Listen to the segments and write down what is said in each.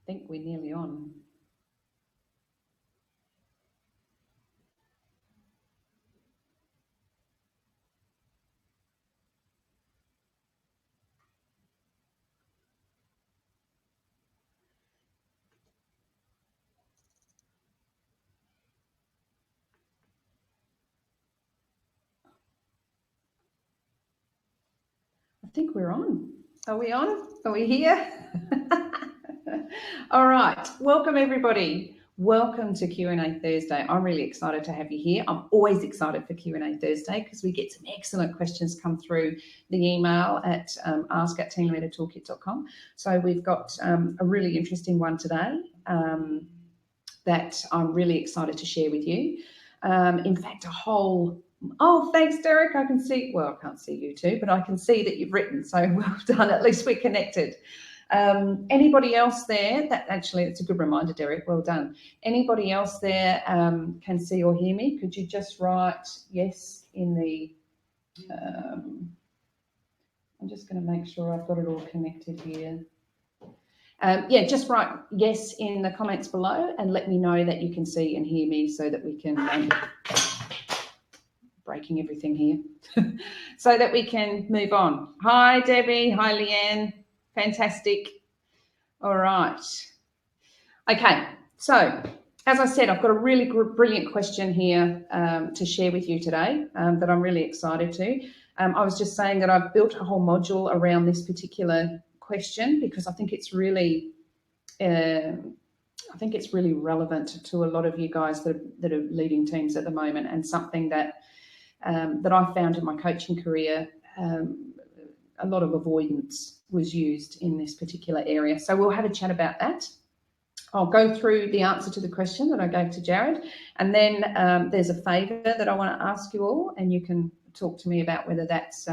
I think we're nearly on. I think we're on. Are we on? Are we here? All right. Welcome, everybody. Welcome to Q&A Thursday. I'm really excited to have you here. I'm always excited for Q&A Thursday because we get some excellent questions come through the email at ask@teamleadertoolkit.com. So we've got a really interesting one today that I'm really excited to share with you. In fact, a whole... Oh, thanks, Derek. I can see, well, I can't see you too, but I can see that you've written. So well done. At least we're connected. Anybody else there? That actually, it's a good reminder, Derek. Well done. Anybody else there can see or hear me? Could you just write yes in the... I'm just going to make sure I've got it all connected here. Yeah, just write yes in the comments below and let me know that you can see and hear me so that we can... breaking everything here so that we can move on. Hi, Debbie. Hi, Leanne. Fantastic. All right. Okay. So, as I said, I've got a really brilliant question here to share with you today that I'm really excited to. I was just saying that I've built a whole module around this particular question because I think it's really relevant to a lot of you guys that are leading teams at the moment, and something that I found in my coaching career, a lot of avoidance was used in this particular area. So we'll have a chat about that. I'll go through the answer to the question that I gave to Jared, and then there's a favour that I want to ask you all, and you can talk to me about whether that's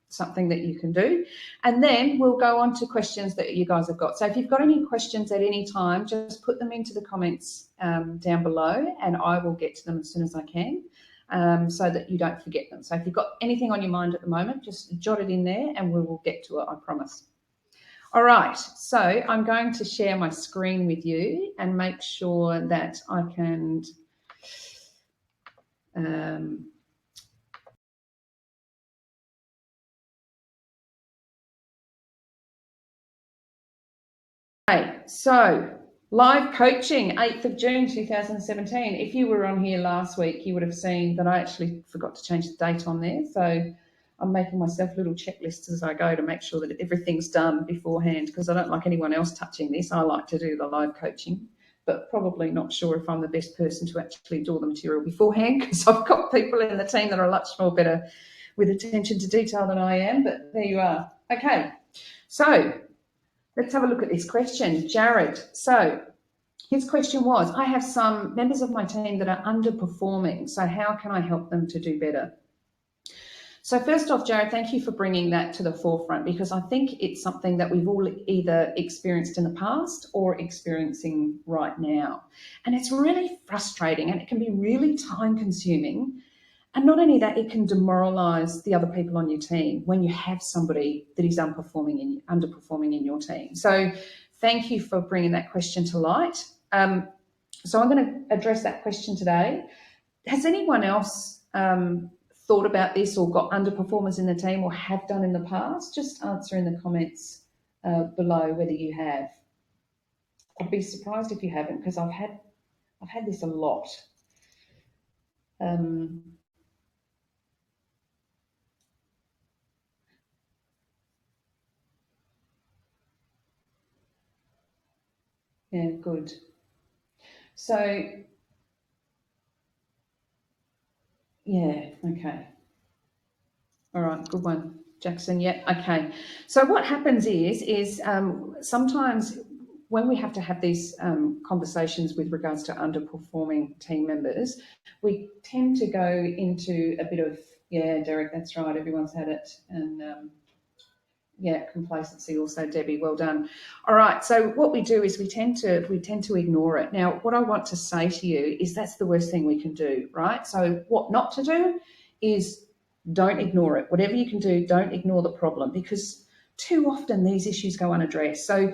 something that you can do. And then we'll go on to questions that you guys have got. So if you've got any questions at any time, just put them into the comments down below, and I will get to them as soon as I can. So that you don't forget them. So if you've got anything on your mind at the moment, just jot it in there and we will get to it, I promise. All right, so I'm going to share my screen with you and make sure that I can okay, so live coaching, 8th of June 2017. If you were on here last week, you would have seen that I actually forgot to change the date on there. So I'm making myself little checklists as I go to make sure that everything's done beforehand, because I don't like anyone else touching this. I like to do the live coaching, but probably not sure if I'm the best person to actually do the material beforehand, because I've got people in the team that are much more better with attention to detail than I am, but there you are. Okay, so let's have a look at this question. Jared, so his question was, I have some members of my team that are underperforming, so how can I help them to do better? So first off, Jared, thank you for bringing that to the forefront, because I think it's something that we've all either experienced in the past or experiencing right now. And it's really frustrating, and it can be really time consuming. And not only that, it can demoralise the other people on your team when you have somebody that is underperforming in your team. So thank you for bringing that question to light. So I'm going to address that question today. Has anyone else thought about this or got underperformers in the team or have done in the past? Just answer in the comments below whether you have. I'd be surprised if you haven't, because I've had this a lot. Yeah, good. So, yeah, okay. All right, good one, Jackson. Yeah, okay. So what happens is sometimes when we have to have these conversations with regards to underperforming team members, we tend to go into a bit of, yeah, Derek, that's right, everyone's had it, and yeah, complacency also, Debbie, well done. All right, so what we do is we tend to ignore it. Now, what I want to say to you is that's the worst thing we can do, right? So what not to do is don't ignore it. Whatever you can do, don't ignore the problem, because too often these issues go unaddressed. So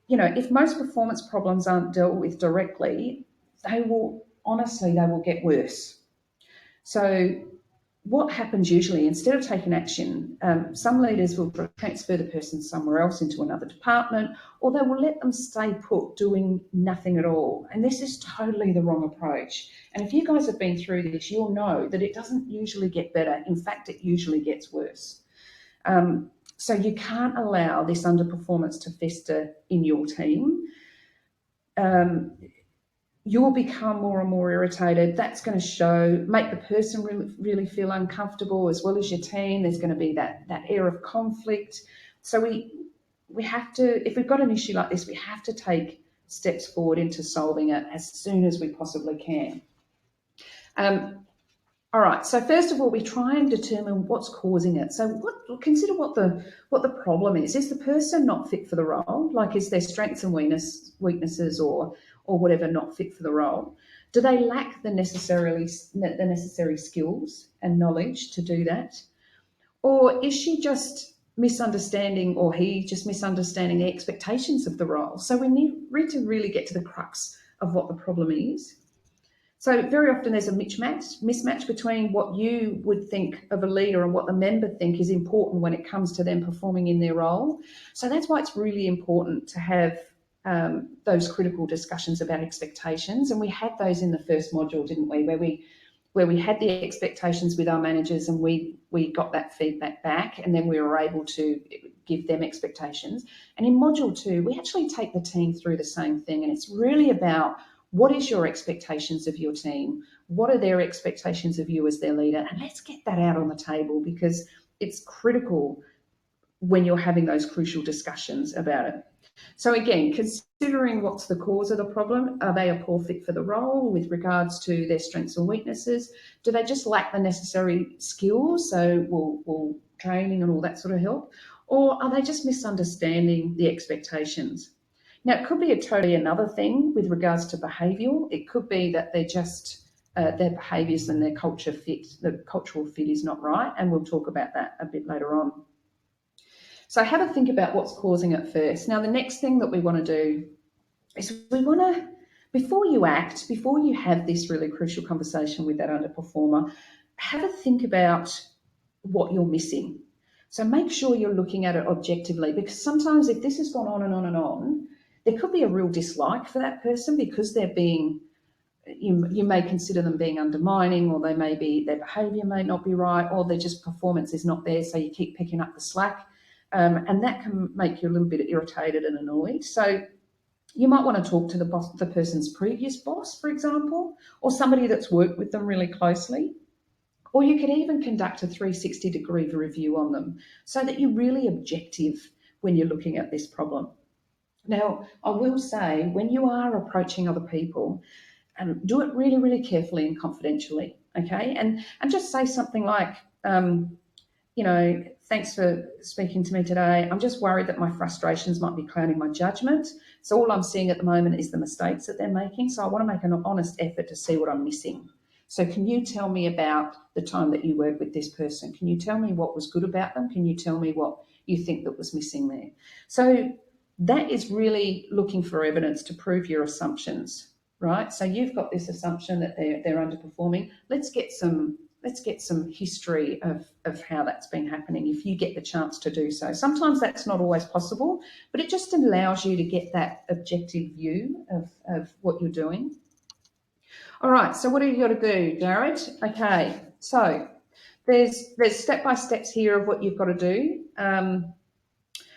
if most performance problems aren't dealt with directly, they will get worse. So what happens usually, instead of taking action, some leaders will transfer the person somewhere else into another department, or they will let them stay put doing nothing at all. And this is totally the wrong approach. And if you guys have been through this, you'll know that it doesn't usually get better. In fact, it usually gets worse. So you can't allow this underperformance to fester in your team. You'll become more and more irritated. That's going to make the person really feel uncomfortable, as well as your team. There's going to be that air of conflict. So we have to, if we've got an issue like this, we have to take steps forward into solving it as soon as we possibly can. All right, so first of all, we try and determine what's causing it. So consider what the problem is. Is the person not fit for the role? Like, is their strengths and weaknesses or whatever not fit for the role? Do they lack the necessary skills and knowledge to do that? Or is she just misunderstanding, or he just misunderstanding the expectations of the role? So we need to really get to the crux of what the problem is. So very often there's a mismatch between what you would think of a leader and what the member think is important when it comes to them performing in their role. So that's why it's really important to have those critical discussions about expectations. And we had those in the first module, didn't we, where we had the expectations with our managers, and we got that feedback back, and then we were able to give them expectations. And in module 2, we actually take the team through the same thing, and it's really about, what is your expectations of your team? What are their expectations of you as their leader? And let's get that out on the table, because it's critical when you're having those crucial discussions about it. So again, considering what's the cause of the problem. Are they a poor fit for the role with regards to their strengths and weaknesses? Do they just lack the necessary skills? So will training and all that sort of help? Or are they just misunderstanding the expectations? Now, it could be totally another thing with regards to behavioural. It could be that they're just their behaviours and their cultural fit is not right, and we'll talk about that a bit later on. So have a think about what's causing it first. Now, the next thing that we want to do is before you act, before you have this really crucial conversation with that underperformer, have a think about what you're missing. So make sure you're looking at it objectively, because sometimes if this has gone on and on and on, there could be a real dislike for that person because they're being, you may consider them being undermining, or their behaviour may not be right, or their just performance is not there, so you keep picking up the slack. And that can make you a little bit irritated and annoyed. So you might want to talk to the person's previous boss, for example, or somebody that's worked with them really closely. Or you could even conduct a 360-degree review on them, so that you're really objective when you're looking at this problem. Now, I will say, when you are approaching other people, do it really, really carefully and confidentially, okay? And just say something like, thanks for speaking to me today. I'm just worried that my frustrations might be clouding my judgment. So all I'm seeing at the moment is the mistakes that they're making. So I want to make an honest effort to see what I'm missing. So can you tell me about the time that you worked with this person? Can you tell me what was good about them? Can you tell me what you think that was missing there? So that is really looking for evidence to prove your assumptions, right? So you've got this assumption that they're underperforming. Let's get some history of how that's been happening if you get the chance to do so. Sometimes that's not always possible, but it just allows you to get that objective view of what you're doing. All right, so what have you got to do, Jared? Okay, so there's step-by-steps here of what you've got to do.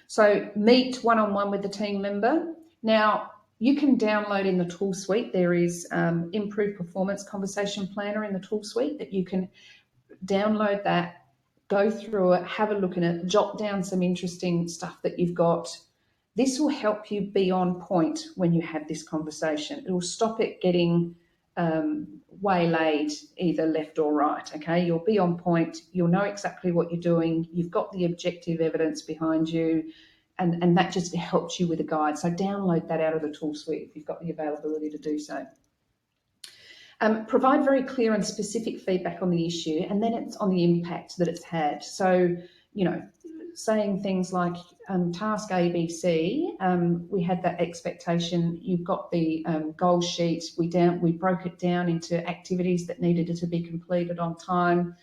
So meet one-on-one with the team member. Now, you can download in the tool suite. There is Improved Performance Conversation Planner in the tool suite that you can download that, go through it, have a look at it, jot down some interesting stuff that you've got. This will help you be on point when you have this conversation. It will stop it getting waylaid either left or right, okay? You'll be on point. You'll know exactly what you're doing. You've got the objective evidence behind you, and that just helps you with a guide. So download that out of the tool suite if you've got the availability to do so. Provide very clear and specific feedback on the issue, and then it's on the impact that it's had. So, saying things like task ABC, we had that expectation. You've got the goal sheet. We broke it down into activities that needed to be completed on time.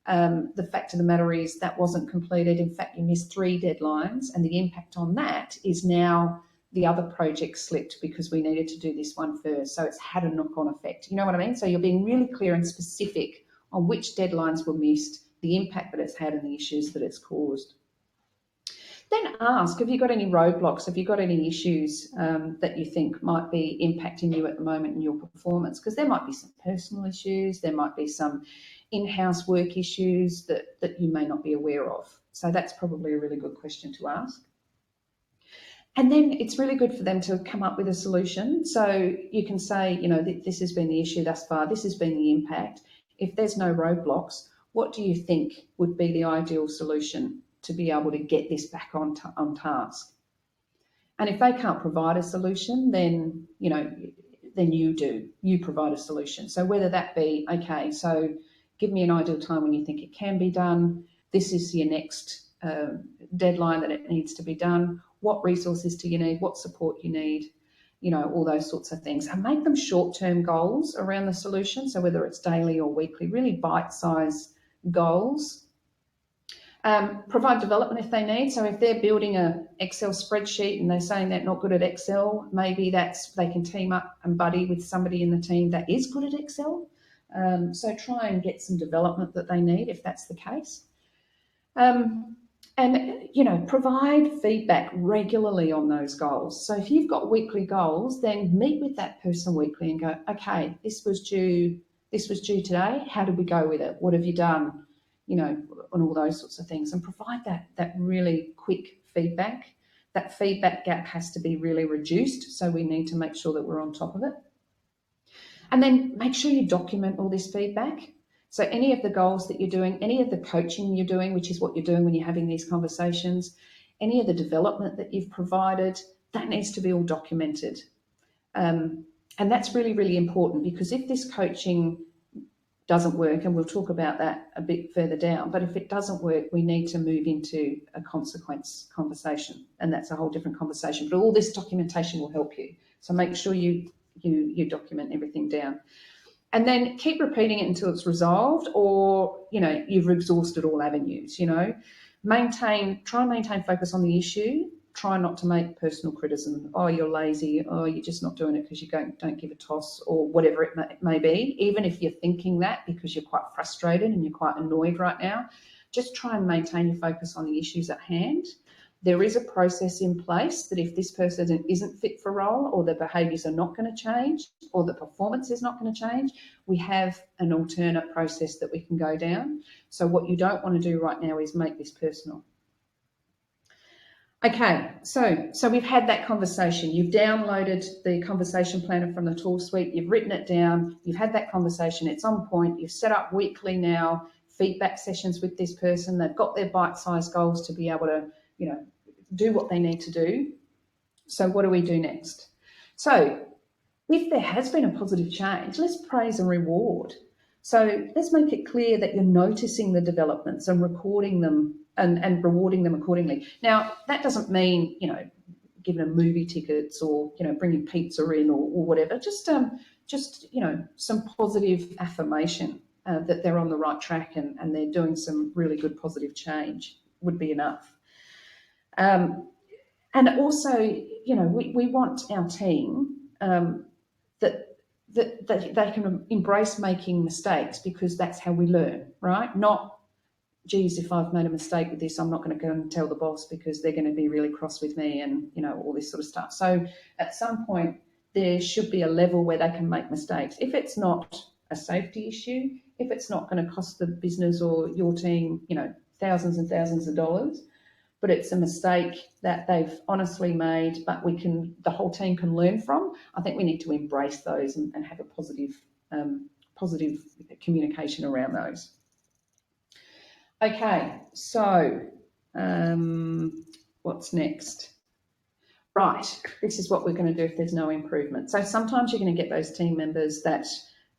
The fact of the matter is that wasn't completed. In fact, you missed 3 deadlines, and the impact on that is now the other project slipped because we needed to do this one first. So it's had a knock-on effect. You know what I mean? So you're being really clear and specific on which deadlines were missed, the impact that it's had, and the issues that it's caused. Then ask, have you got any roadblocks? Have you got any issues that you think might be impacting you at the moment in your performance? Because there might be some personal issues, there might be some in-house work issues that you may not be aware of. So that's probably a really good question to ask. And then it's really good for them to come up with a solution. So you can say, you know, this has been the issue thus far, this has been the impact. If there's no roadblocks, what do you think would be the ideal solution to be able to get this back on task? And if they can't provide a solution, then, you know, then you provide a solution. So whether that be, okay, so give me an ideal time when you think it can be done. This is your next deadline that it needs to be done. What resources do you need? What support you need? You know, all those sorts of things. And make them short-term goals around the solution. So whether it's daily or weekly, really bite-sized goals. Provide development if they need. So if they're building an Excel spreadsheet and they're saying they're not good at Excel, maybe they can team up and buddy with somebody in the team that is good at Excel. So try and get some development that they need if that's the case. And, you know, provide feedback regularly on those goals. So if you've got weekly goals, then meet with that person weekly and go, okay, this was due today. How did we go with it? What have you done? You know, and all those sorts of things, and provide that really quick feedback. That feedback gap has to be really reduced. So we need to make sure that we're on top of it. And then make sure you document all this feedback. So any of the goals that you're doing, any of the coaching you're doing, which is what you're doing when you're having these conversations, any of the development that you've provided, that needs to be all documented. And that's really, really important, because if this coaching doesn't work, and we'll talk about that a bit further down, but if it doesn't work, we need to move into a consequence conversation, and that's a whole different conversation. But all this documentation will help you. So make sure you document everything down. And then keep repeating it until it's resolved, or, you know, you've exhausted all avenues. You know, try and maintain focus on the issue. Try not to make personal criticism. Oh, you're lazy. Oh, you're just not doing it because you don't give a toss, or whatever it may be. Even if you're thinking that because you're quite frustrated and you're quite annoyed right now, just try and maintain your focus on the issues at hand. There is a process in place that if this person isn't fit for role, or their behaviours are not going to change, or the performance is not going to change, we have an alternate process that we can go down. So what you don't want to do right now is make this personal. Okay, so we've had that conversation. You've downloaded the conversation planner from the tool suite. You've written it down. You've had that conversation. It's on point. You've set up weekly now feedback sessions with this person. They've got their bite-sized goals to be able to, you know, do what they need to do. So what do we do next? So if there has been a positive change, let's praise and reward. So let's make it clear that you're noticing the developments and recording them and rewarding them accordingly. Now, that doesn't mean, you know, giving them movie tickets or, you know, bringing pizza in or whatever. Just you know, some positive affirmation that they're on the right track and they're doing some really good positive change would be enough. And also, you know, we want our team that they can embrace making mistakes, because that's how we learn, right? Not, geez, if I've made a mistake with this, I'm not going to go and tell the boss because they're going to be really cross with me, and, you know, all this sort of stuff. So at some point, there should be a level where they can make mistakes. If it's not a safety issue, if it's not going to cost the business or your team, you know, thousands and thousands of dollars, but it's a mistake that they've honestly made, but the whole team can learn from, I think we need to embrace those and have a positive communication around those. Okay, so what's next? Right, this is what we're going to do if there's no improvement. So sometimes you're going to get those team members that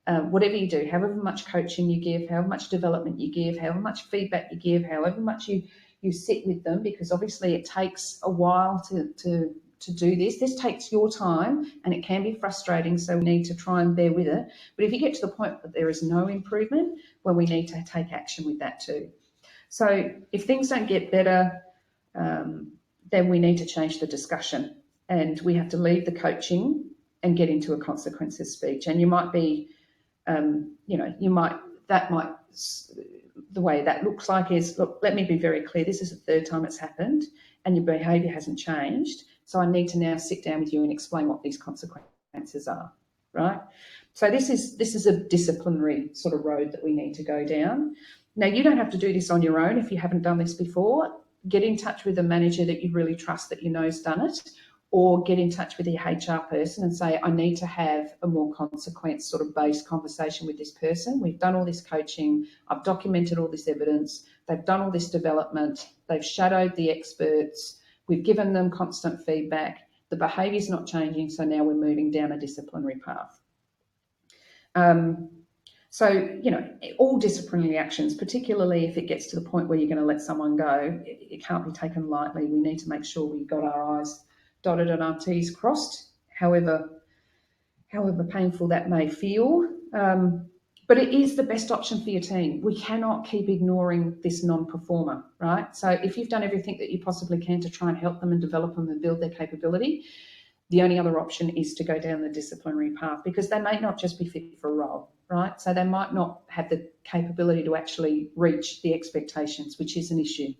whatever you do, however much coaching you give, however much development you give, however much feedback you give, however much you you sit with them, because obviously it takes a while to do this. This takes your time and it can be frustrating, so we need to try and bear with it. But if you get to the point that there is no improvement, well, we need to take action with that too. So if things don't get better, then we need to change the discussion, and we have to leave the coaching and get into a consequences speech. And you might be, the way that looks like is, look, let me be very clear, this is the third time it's happened and your behaviour hasn't changed, so I need to now sit down with you and explain what these consequences are, right? So this is a disciplinary sort of road that we need to go down. Now, you don't have to do this on your own if you haven't done this before. Get in touch with a manager that you really trust, that you know's done it, or get in touch with your HR person and say, I need to have a more consequence sort of based conversation with this person. We've done all this coaching, I've documented all this evidence, they've done all this development, they've shadowed the experts, we've given them constant feedback, the behaviour's not changing, so now we're moving down a disciplinary path. So, all disciplinary actions, particularly if it gets to the point where you're going to let someone go, it can't be taken lightly. We need to make sure we've got our I's dotted and our T's crossed, however painful that may feel. But it is the best option for your team. We cannot keep ignoring this non-performer, right? So if you've done everything that you possibly can to try and help them and develop them and build their capability, the only other option is to go down the disciplinary path, because they may not just be fit for a role, right? So they might not have the capability to actually reach the expectations, which is an issue.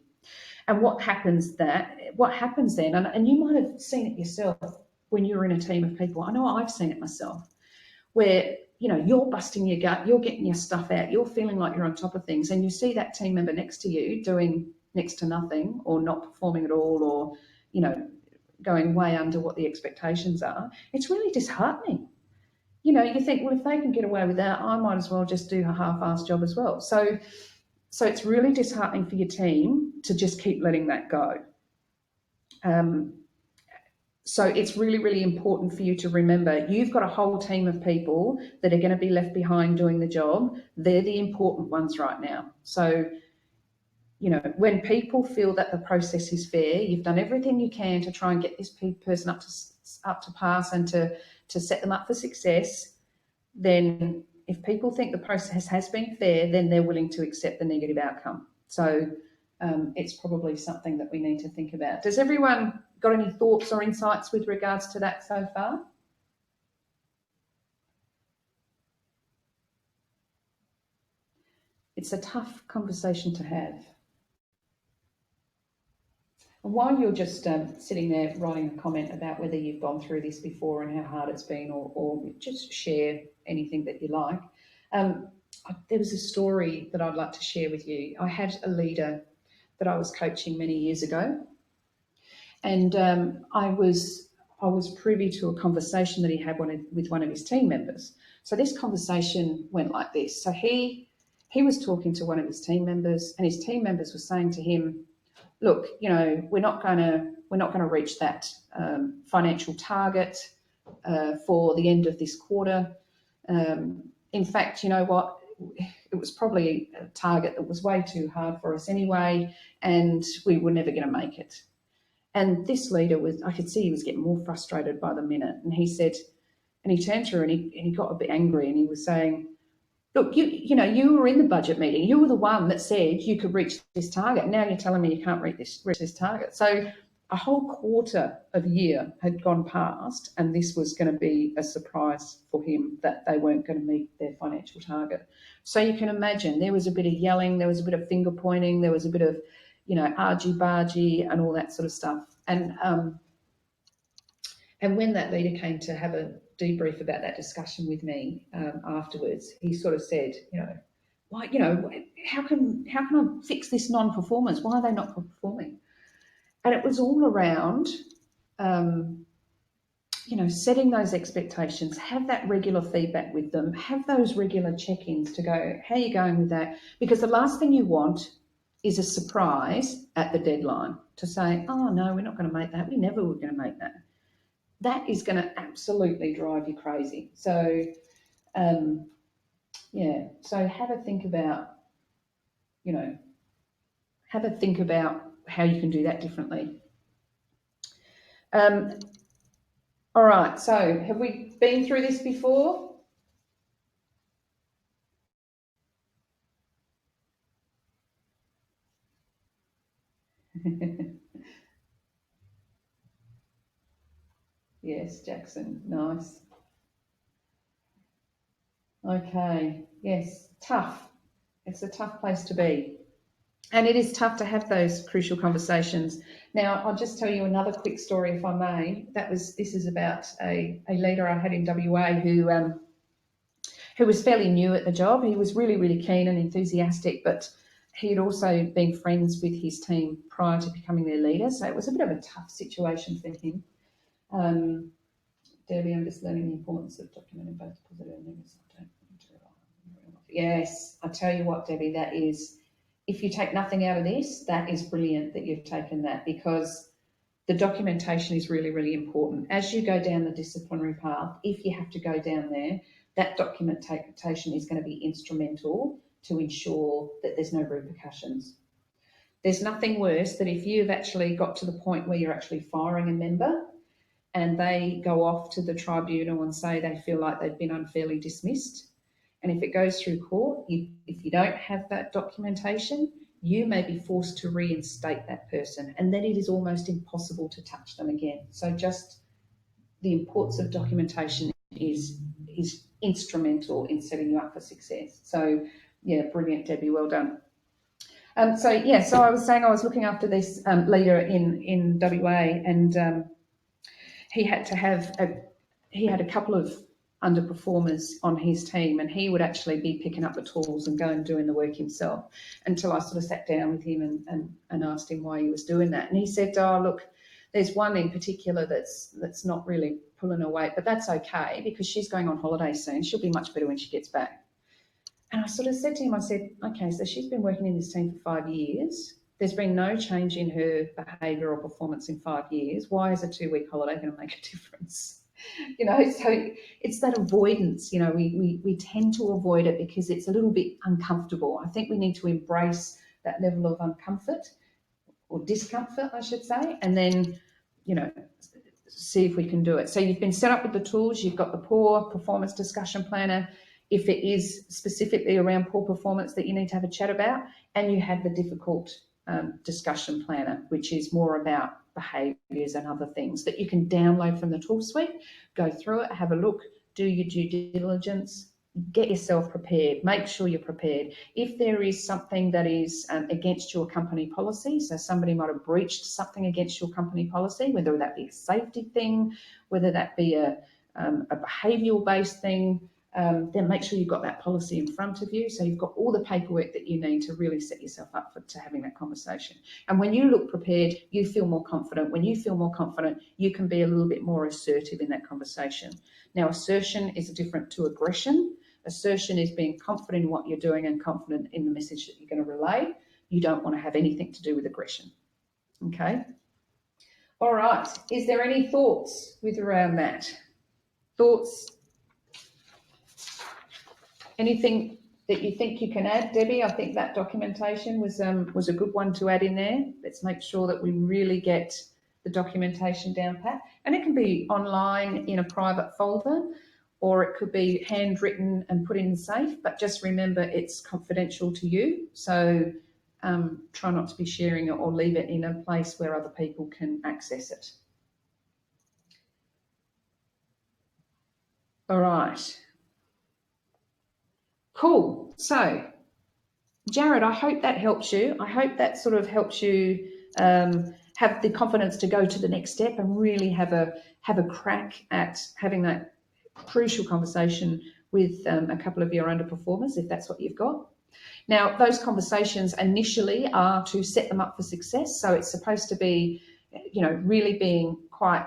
And what happens then, and you might have seen it yourself when you're in a team of people. I know I've seen it myself, where you're busting your gut, you're getting your stuff out, you're feeling like you're on top of things, and you see that team member next to you doing next to nothing, or not performing at all, or going way under what the expectations are. It's really disheartening. You think, well, if they can get away with that, I might as well just do a half-assed job as well. So it's really disheartening for your team to just keep letting that go. So it's really, really important for you to remember, you've got a whole team of people that are going to be left behind doing the job. They're the important ones right now. So, when people feel that the process is fair, you've done everything you can to try and get this person up to pass and to set them up for success, then if people think the process has been fair, then they're willing to accept the negative outcome. So it's probably something that we need to think about. Does everyone got any thoughts or insights with regards to that so far? It's a tough conversation to have. And while you're just sitting there writing a comment about whether you've gone through this before and how hard it's been, or just share anything that you like, there was a story that I'd like to share with you. I had a leader that I was coaching many years ago, and I was privy to a conversation that he had with one of his team members. So this conversation went like this. So he was talking to one of his team members, and his team members were saying to him, look, we're not going to reach that financial target for the end of this quarter. In fact, you know what? It was probably a target that was way too hard for us anyway, and we were never going to make it. And this leader I could see he was getting more frustrated by the minute. And he said, and he turned to her and he got a bit angry, and he was saying, look, you were in the budget meeting. You were the one that said you could reach this target. Now you're telling me you can't reach this target. So a whole quarter of a year had gone past, and this was going to be a surprise for him that they weren't going to meet their financial target. So you can imagine there was a bit of yelling, there was a bit of finger pointing, there was a bit of, argy-bargy and all that sort of stuff. And when that leader came to have a debrief about that discussion with me afterwards, he sort of said, why, how can I fix this non-performance? Why are they not performing? And it was all around, setting those expectations, have that regular feedback with them, have those regular check-ins to go, how are you going with that? Because the last thing you want is a surprise at the deadline to say, oh no, we're not going to make that. We never were going to make that. That is going to absolutely drive you crazy. So, so have a think about, how you can do that differently. All right, so have we been through this before? Yes, Jackson, nice. Okay, yes, tough. It's a tough place to be. And it is tough to have those crucial conversations. Now, I'll just tell you another quick story, if I may. This is about a leader I had in WA who was fairly new at the job. He was really, really keen and enthusiastic, but he had also been friends with his team prior to becoming their leader. So it was a bit of a tough situation for him. Debbie, I'm just learning the importance of documenting both positive and negative. Yes, I tell you what, Debbie, that is, if you take nothing out of this, that is brilliant that you've taken that, because the documentation is really, really important. As you go down the disciplinary path, if you have to go down there, that documentation is going to be instrumental to ensure that there's no repercussions. There's nothing worse than if you've actually got to the point where you're actually firing a member and they go off to the tribunal and say they feel like they've been unfairly dismissed. And if it goes through court, if you don't have that documentation, you may be forced to reinstate that person, and then it is almost impossible to touch them again. So just the importance of documentation is instrumental in setting you up for success. So yeah, brilliant, Debbie, well done. So I was saying I was looking after this leader in WA, and he had a couple of underperformers on his team, and he would actually be picking up the tools and going and doing the work himself, until I sort of sat down with him and asked him why he was doing that. And he said, oh, look, there's one in particular that's not really pulling her weight, but that's okay because she's going on holiday soon. She'll be much better when she gets back. And I sort of said to him, I said, okay, so she's been working in this team for 5 years. There's been no change in her behaviour or performance in 5 years. Why is a 2-week holiday going to make a difference? So it's that avoidance. We tend to avoid it because it's a little bit uncomfortable. I think we need to embrace that level of uncomfort, or discomfort, I should say, and then, see if we can do it. So you've been set up with the tools. You've got the poor performance discussion planner, if it is specifically around poor performance that you need to have a chat about, and you have the difficult discussion planner, which is more about behaviours and other things that you can download from the tool suite, go through it, have a look, do your due diligence, get yourself prepared, make sure you're prepared. If there is something that is against your company policy, so somebody might have breached something against your company policy, whether that be a safety thing, whether that be a behavioural based thing, then make sure you've got that policy in front of you, so you've got all the paperwork that you need to really set yourself up to having that conversation. And when you look prepared, you feel more confident. When you feel more confident, you can be a little bit more assertive in that conversation. Now, assertion is different to aggression. Assertion is being confident in what you're doing and confident in the message that you're going to relay. You don't want to have anything to do with aggression. Okay. All right. Is there any thoughts with around that? Thoughts? Anything that you think you can add, Debbie? I think that documentation was a good one to add in there. Let's make sure that we really get the documentation down pat. And it can be online in a private folder, or it could be handwritten and put in the safe, but just remember it's confidential to you. So try not to be sharing it, or leave it in a place where other people can access it. All right. Cool. So, Jared, I hope that helps you. I hope that sort of helps you have the confidence to go to the next step and really have a crack at having that crucial conversation with a couple of your underperformers, if that's what you've got. Now, those conversations initially are to set them up for success. So it's supposed to be, really being quite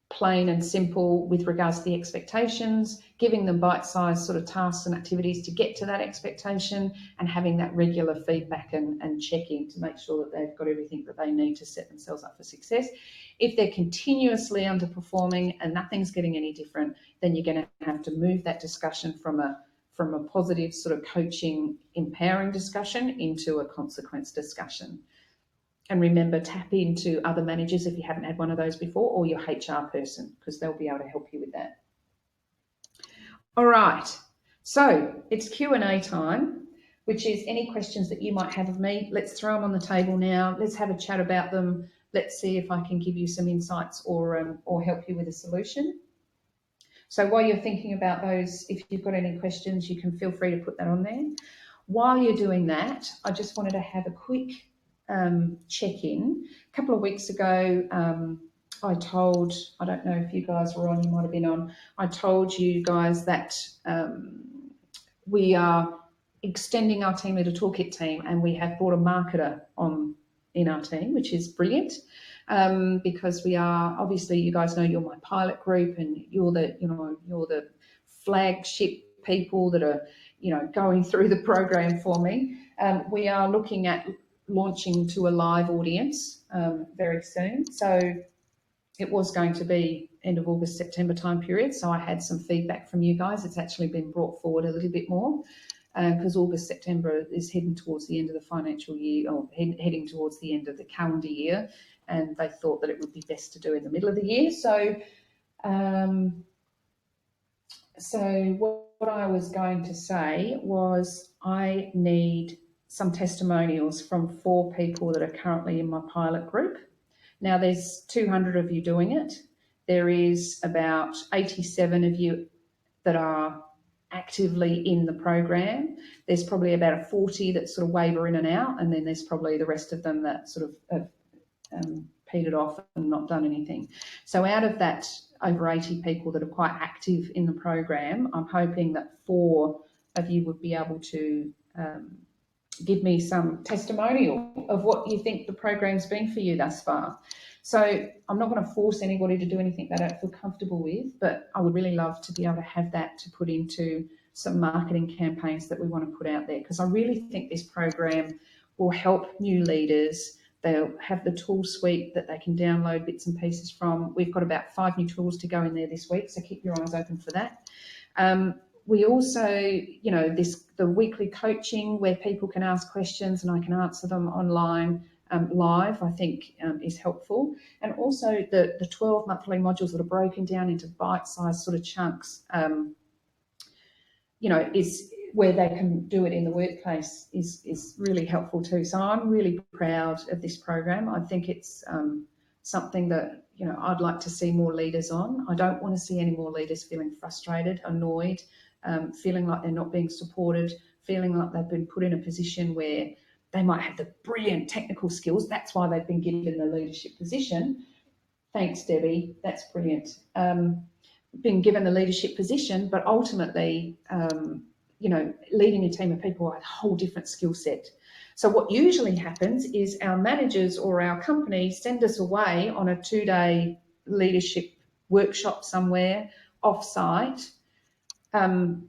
plain and simple with regards to the expectations, giving them bite-sized sort of tasks and activities to get to that expectation, and having that regular feedback and checking to make sure that they've got everything that they need to set themselves up for success. If they're continuously underperforming and nothing's getting any different, then you're going to have to move that discussion from from a positive sort of coaching, empowering discussion into a consequence discussion. And remember, tap into other managers if you haven't had one of those before, or your HR person, because they'll be able to help you with that. All right, so it's Q&A time, which is any questions that you might have of me. Let's throw them on the table now. Let's have a chat about them. Let's see if I can give you some insights or help you with a solution. So while you're thinking about those, if you've got any questions, you can feel free to put that on there. While you're doing that, I just wanted to have a quick check-in. A couple of weeks ago, I don't know if you guys were on, you might have been on, I told you guys that we are extending our Team Leader Toolkit team, and we have brought a marketer on in our team, which is brilliant. Because we are, obviously, you guys know you're my pilot group, and you're the flagship people that are, going through the program for me. We are looking at launching to a live audience very soon. So it was going to be end of August, September time period. So I had some feedback from you guys. It's actually been brought forward a little bit more because August, September is heading towards the end of the financial year, or heading towards the end of the calendar year. And they thought that it would be best to do in the middle of the year. So, what I was going to say was I need some testimonials from 4 people that are currently in my pilot group. Now, there's 200 of you doing it. There is about 87 of you that are actively in the program. There's probably about a 40 that sort of waver in and out, and then there's probably the rest of them that sort of have petered off and not done anything. So out of that over 80 people that are quite active in the program, I'm hoping that 4 of you would be able to give me some testimonial of what you think the program's been for you thus far. So I'm not going to force anybody to do anything they don't feel comfortable with, but I would really love to be able to have that to put into some marketing campaigns that we want to put out there, because I really think this program will help new leaders. They'll have the tool suite that they can download bits and pieces from. We've got about 5 new tools to go in there this week, so keep your eyes open for that. We also, the weekly coaching where people can ask questions and I can answer them online live, I think is helpful. And also the 12 monthly modules that are broken down into bite-sized sort of chunks, is where they can do it in the workplace is really helpful too. So I'm really proud of this program. I think it's something that, I'd like to see more leaders on. I don't want to see any more leaders feeling frustrated, annoyed, feeling like they're not being supported, feeling like they've been put in a position where they might have the brilliant technical skills. That's why they've been given the leadership position. Thanks, Debbie. That's brilliant. Been given the leadership position, but ultimately, leading a team of people are a whole different skill set. So what usually happens is our managers or our company send us away on a 2-day leadership workshop somewhere off-site, and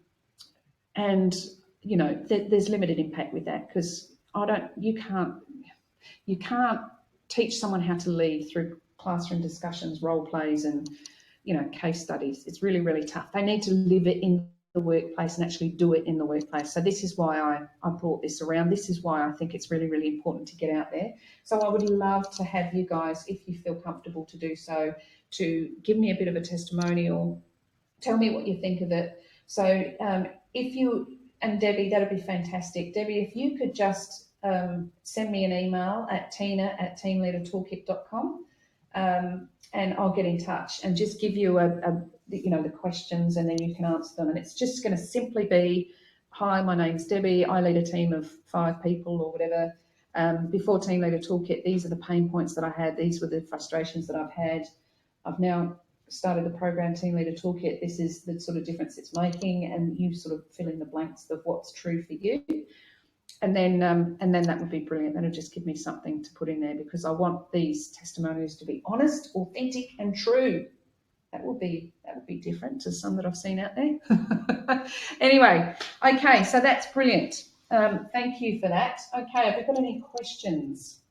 there's limited impact with that, because you can't teach someone how to lead through classroom discussions, role plays, and case studies. It's really, really tough. They need to live it in the workplace and actually do it in the workplace. So this is why I brought this around. This is why I think it's really, really important to get out there. So I would love to have you guys, if you feel comfortable to do so, to give me a bit of a testimonial. Tell me what you think of it. So if you, and Debbie, that'd be fantastic. Debbie, if you could just send me an email at tina@teamleadertoolkit.com, and I'll get in touch and just give you the questions, and then you can answer them. And it's just going to simply be, hi, my name's Debbie. I lead a team of 5 people or whatever. Before Team Leader Toolkit, these are the pain points that I had. These were the frustrations that I've had. I've now started the program Team Leader Toolkit. This is the sort of difference it's making, and you sort of fill in the blanks of what's true for you. And then that would be brilliant. That'll just give me something to put in there, because I want these testimonials to be honest, authentic, and true. That would be different to some that I've seen out there. Anyway, okay, so that's brilliant. Thank you for that. Okay, have we got any questions?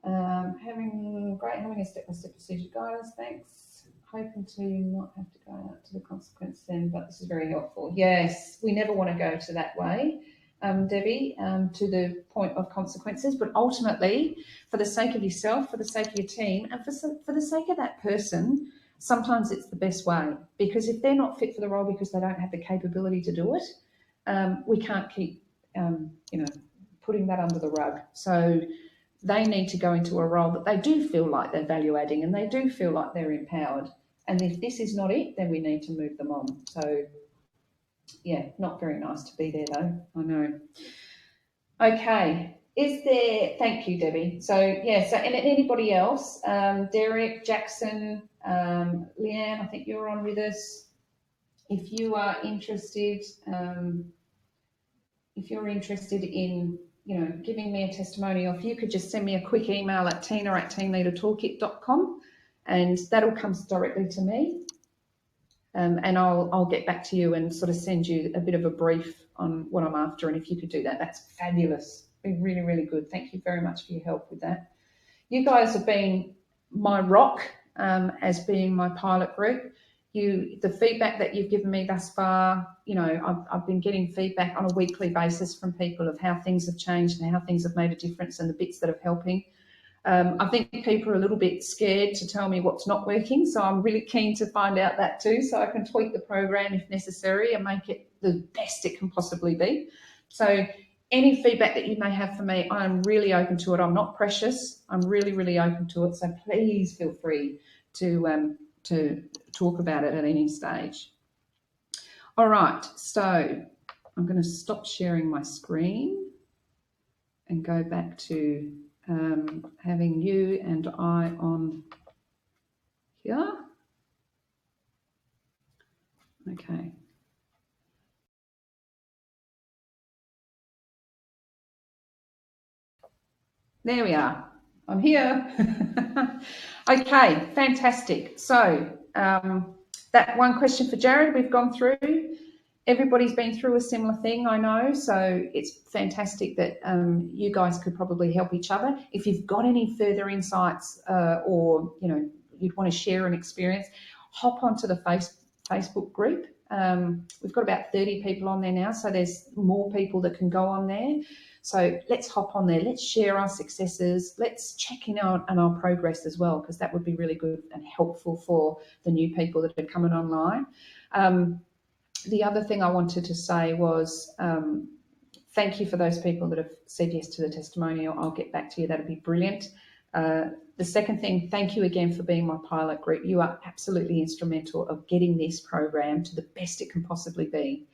Having a step-by-step procedure, guys. Thanks. hoping to not have to go out to the consequence then, but this is very helpful. Yes, we never want to go to that way, Debbie, to the point of consequences, but ultimately, for the sake of yourself, for the sake of your team, and for the sake of that person, sometimes it's the best way, because if they're not fit for the role because they don't have the capability to do it, we can't keep, putting that under the rug. So they need to go into a role that they do feel like they're value adding and they do feel like they're empowered. And if this is not it, then we need to move them on. So, yeah, not very nice to be there though, I know. Okay, thank you, Debbie. So, yeah, so and anybody else, Derek, Jackson, Leanne, I think you're on with us. If you are interested, if you're interested in, giving me a testimonial, if you could just send me a quick email at tina@teamleadertoolkit.com, and that'll come directly to me. And I'll get back to you and sort of send you a bit of a brief on what I'm after. And if you could do that, that's fabulous. Be really, really good. Thank you very much for your help with that. You guys have been my rock as being my pilot group. The feedback that you've given me thus far, I've been getting feedback on a weekly basis from people of how things have changed and how things have made a difference and the bits that are helping. I think people are a little bit scared to tell me what's not working, so I'm really keen to find out that too, so I can tweak the program if necessary and make it the best it can possibly be. So any feedback that you may have for me, I'm really open to it. I'm not precious. I'm really, really open to it. So please feel free to talk about it at any stage. All right, so I'm going to stop sharing my screen and go back to having you and I on here. Okay. There we are. I'm here. Okay, fantastic. So that one question for Jared we've gone through. Everybody's been through a similar thing, I know, so it's fantastic that you guys could probably help each other. If you've got any further insights or you'd want to share an experience, hop onto the Facebook group. We've got about 30 people on there now, so there's more people that can go on there. So let's hop on there. Let's share our successes. Let's check in on our progress as well, because that would be really good and helpful for the new people that are coming online. The other thing I wanted to say was thank you for those people that have said yes to the testimonial. I'll get back to you. That'd be brilliant. The second thing, thank you again for being my pilot group. You are absolutely instrumental of getting this program to the best it can possibly be.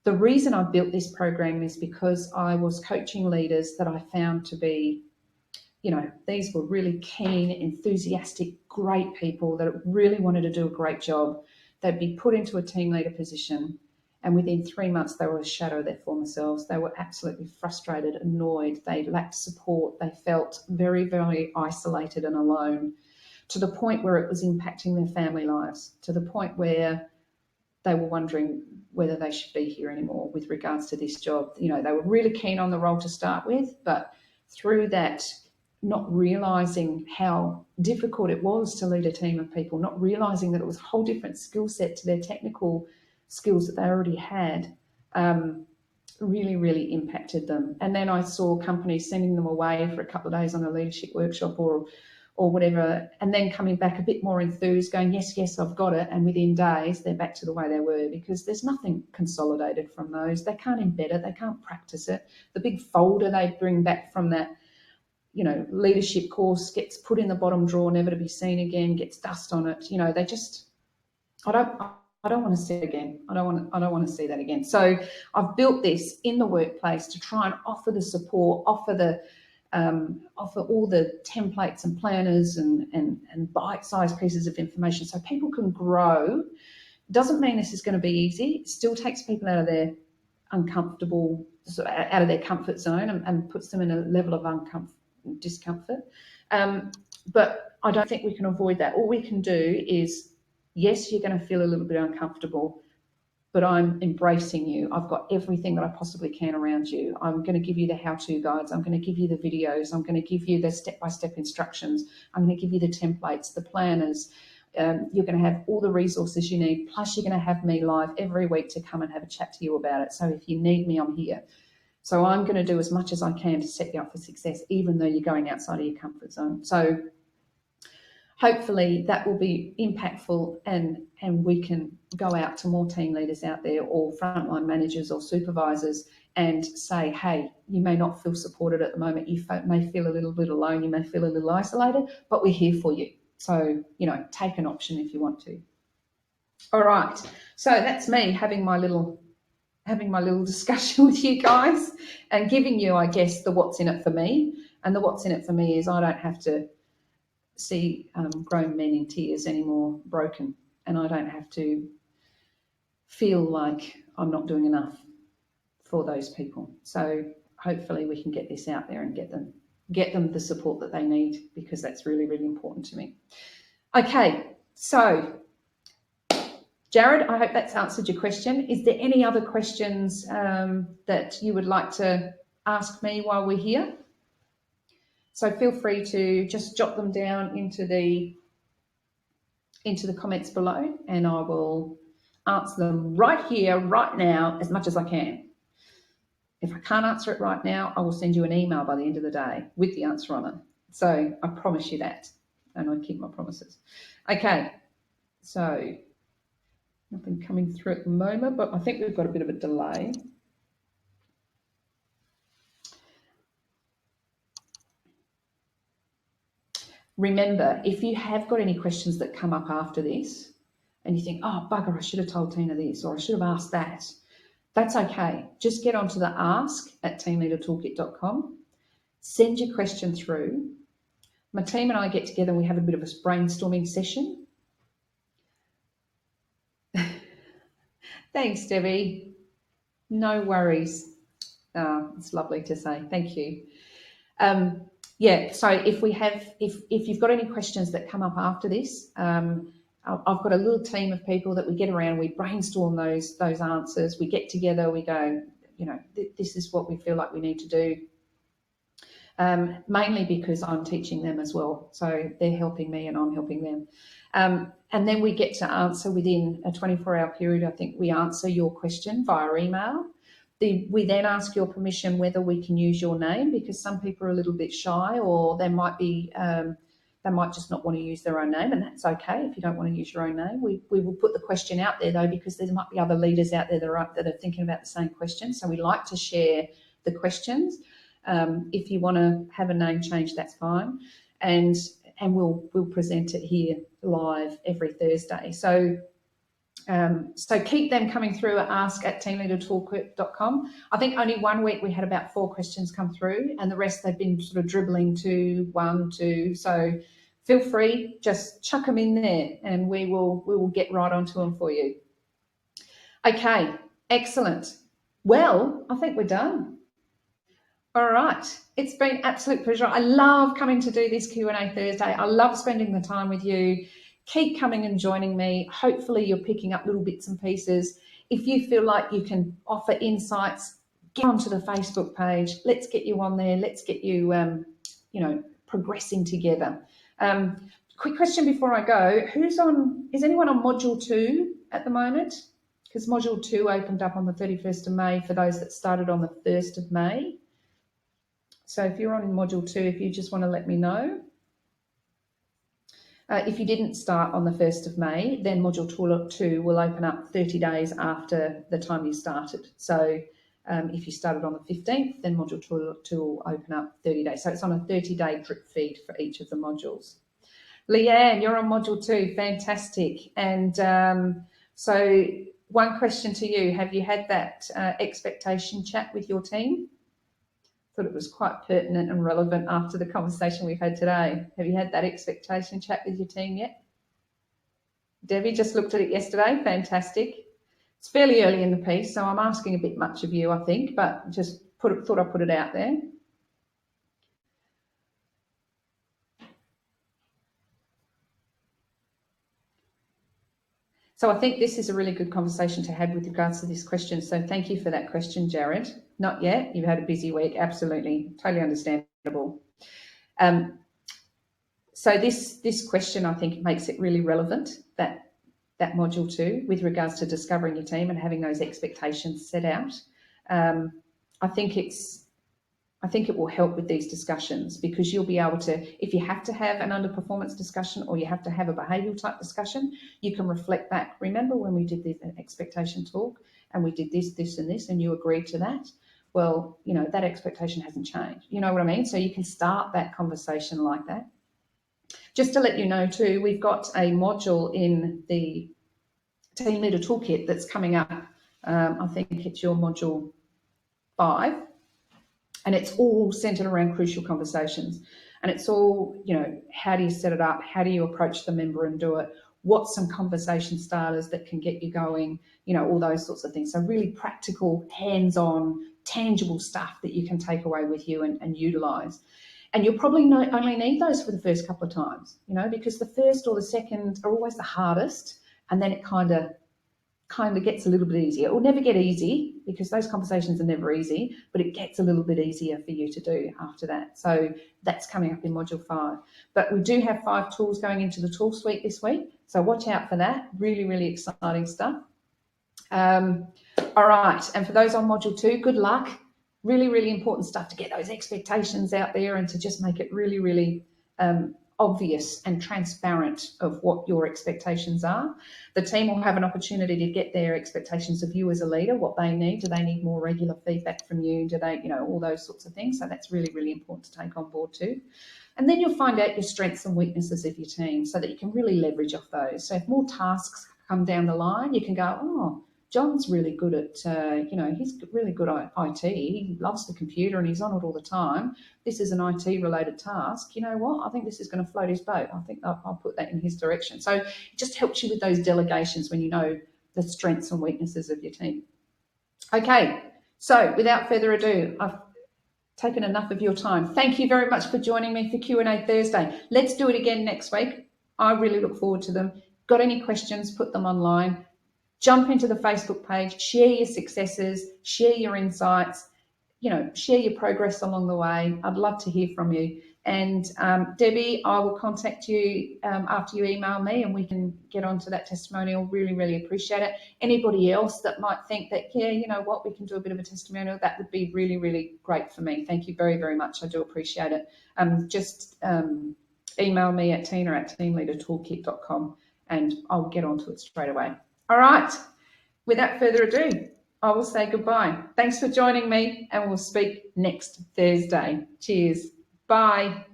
The reason I built this program is because I was coaching leaders that I found to be, these were really keen, enthusiastic, great people that really wanted to do a great job. They'd be put into a team leader position, and within 3 months, they were a shadow of their former selves. They were absolutely frustrated, annoyed. They lacked support. They felt very, very isolated and alone, to the point where it was impacting their family lives, to the point where they were wondering whether they should be here anymore with regards to this job. They were really keen on the role to start with, but through that, not realising how difficult it was to lead a team of people, not realising that it was a whole different skill set to their technical skills that they already had, really, really impacted them. And then I saw companies sending them away for a couple of days on a leadership workshop or whatever, and then coming back a bit more enthused, going, yes, I've got it. And within days, they're back to the way they were, because there's nothing consolidated from those. They can't embed it. They can't practice it. The big folder they bring back from that, leadership course gets put in the bottom drawer, never to be seen again, gets dust on it. They just, I don't want to see it again. I don't want to see that again. So I've built this in the workplace to try and offer the support, offer all the templates and planners and bite-sized pieces of information so people can grow. Doesn't mean this is going to be easy. It still takes people out of their out of their comfort zone and puts them in a level of discomfort. But I don't think we can avoid that. All we can do is, yes, you're going to feel a little bit uncomfortable, but I'm embracing you. I've got everything that I possibly can around you. I'm going to give you the how-to guides. I'm going to give you the videos. I'm going to give you the step-by-step instructions. I'm going to give you the templates, the planners. You're going to have all the resources you need, plus you're going to have me live every week to come and have a chat to you about it. So if you need me, I'm here. So I'm going to do as much as I can to set you up for success, even though you're going outside of your comfort zone. So hopefully that will be impactful, and we can go out to more team leaders out there, or frontline managers or supervisors, and say, hey, you may not feel supported at the moment. You may feel a little bit alone. You may feel a little isolated, but we're here for you. So, take an option if you want to. All right. So that's me having my little discussion with you guys and giving you, I guess, the what's in it for me. And the what's in it for me is I don't have to see grown men in tears anymore, broken, and I don't have to feel like I'm not doing enough for those people. So hopefully we can get this out there and get them the support that they need, because that's really, really important to me. Okay, so Jared, I hope that's answered your question. Is there any other questions that you would like to ask me while we're here? So feel free to just jot them down into the comments below, and I will answer them right here, right now, as much as I can. If I can't answer it right now, I will send you an email by the end of the day with the answer on it. So I promise you that, and I keep my promises. Okay, so nothing coming through at the moment, but I think we've got a bit of a delay. Remember, if you have got any questions that come up after this and you think, oh, bugger, I should have told Tina this, or I should have asked that, that's okay. Just get onto the ask@teamleadertoolkit.com, send your question through. My team and I get together and we have a bit of a brainstorming session. Thanks, Debbie. No worries. It's lovely to say. Thank you. Yeah, so if you've got any questions that come up after this, I've got a little team of people that we get around, we brainstorm those answers, we get together, we go, this is what we feel like we need to do, mainly because I'm teaching them as well. So they're helping me and I'm helping them. And then we get to answer within a 24-hour period. I think we answer your question via email. We then ask your permission whether we can use your name, because some people are a little bit shy, or they might just not want to use their own name, and that's okay if you don't want to use your own name. We will put the question out there though, because there might be other leaders out there that are thinking about the same question. So we like to share the questions. If you want to have a name change, that's fine, and we'll present it here live every Thursday. So keep them coming through at ask@teamleadertoolkit.com. I think only 1 week we had about 4 questions come through, and the rest they've been sort of dribbling to 1, 2. So feel free, just chuck them in there and we will get right onto them for you. Okay, excellent. Well, I think we're done. All right, it's been an absolute pleasure. I love coming to do this Q&A Thursday. I love spending the time with you. Keep coming and joining me. Hopefully you're picking up little bits and pieces. If you feel like you can offer insights, get onto the Facebook page. Let's get you on there. Let's get you, progressing together. Quick question before I go. Is anyone on Module 2 at the moment? Because Module 2 opened up on the 31st of May for those that started on the 1st of May. So if you're on Module 2, if you just want to let me know. If you didn't start on the 1st of May, then Module 2 will open up 30 days after the time you started. So if you started on the 15th, then Module 2 will open up 30 days. So it's on a 30-day drip feed for each of the modules. Leanne, you're on Module 2. Fantastic. And so one question to you. Have you had that expectation chat with your team? Thought it was quite pertinent and relevant after the conversation we've had today. Have you had that expectation chat with your team yet? Debbie just looked at it yesterday. Fantastic. It's fairly early in the piece, so I'm asking a bit much of you, I think, but just thought I'd put it out there. So I think this is a really good conversation to have with regards to this question. So thank you for that question, Jared. Not yet. You've had a busy week. Absolutely. Totally understandable. So this question, I think, makes it really relevant, that module 2, with regards to discovering your team and having those expectations set out. I think it will help with these discussions, because you'll be able to, if you have to have an underperformance discussion or you have to have a behavioural type discussion, you can reflect back. Remember when we did this expectation talk and we did this, this and this, and you agreed to that? Well, you know, that expectation hasn't changed. You know what I mean? So you can start that conversation like that. Just to let you know too, we've got a module in the Team Leader Toolkit that's coming up. I think it's your module 5. And it's all centered around crucial conversations. And it's all, you know, how do you set it up? How do you approach the member and do it? What's some conversation starters that can get you going? You know, all those sorts of things. So really practical, hands-on, tangible stuff that you can take away with you and utilize. And you'll probably only need those for the first couple of times, you know, because the first or the second are always the hardest. And then it kind of gets a little bit easier. It will never get easy, because those conversations are never easy, but it gets a little bit easier for you to do after that. So that's coming up in module 5. But we do have 5 tools going into the tool suite this week, so watch out for that. Really, really exciting stuff. All right, and for those on module 2, good luck. Really, really important stuff to get those expectations out there and to just make it really, really obvious and transparent of what your expectations are. The team will have an opportunity to get their expectations of you as a leader, what they need. Do they need more regular feedback from you? Do they, you know, all those sorts of things. So that's really, really important to take on board too. And then you'll find out your strengths and weaknesses of your team so that you can really leverage off those. So if more tasks come down the line, you can go, oh, John's really good at, you know, he's really good at IT. He loves the computer and he's on it all the time. This is an IT related task. You know what? I think this is going to float his boat. I think I'll put that in his direction. So it just helps you with those delegations when you know the strengths and weaknesses of your team. Okay, so without further ado, I've taken enough of your time. Thank you very much for joining me for Q&A Thursday. Let's do it again next week. I really look forward to them. Got any questions, put them online. Jump into the Facebook page, share your successes, share your insights, you know, share your progress along the way. I'd love to hear from you. And Debbie, I will contact you after you email me and we can get onto that testimonial. Really, really appreciate it. Anybody else that might think that, yeah, you know what, we can do a bit of a testimonial, that would be really, really great for me. Thank you very, very much. I do appreciate it. Just email me at tina@teamleadertoolkit.com and I'll get onto it straight away. All right, without further ado, I will say goodbye. Thanks for joining me and we'll speak next Thursday. Cheers. Bye.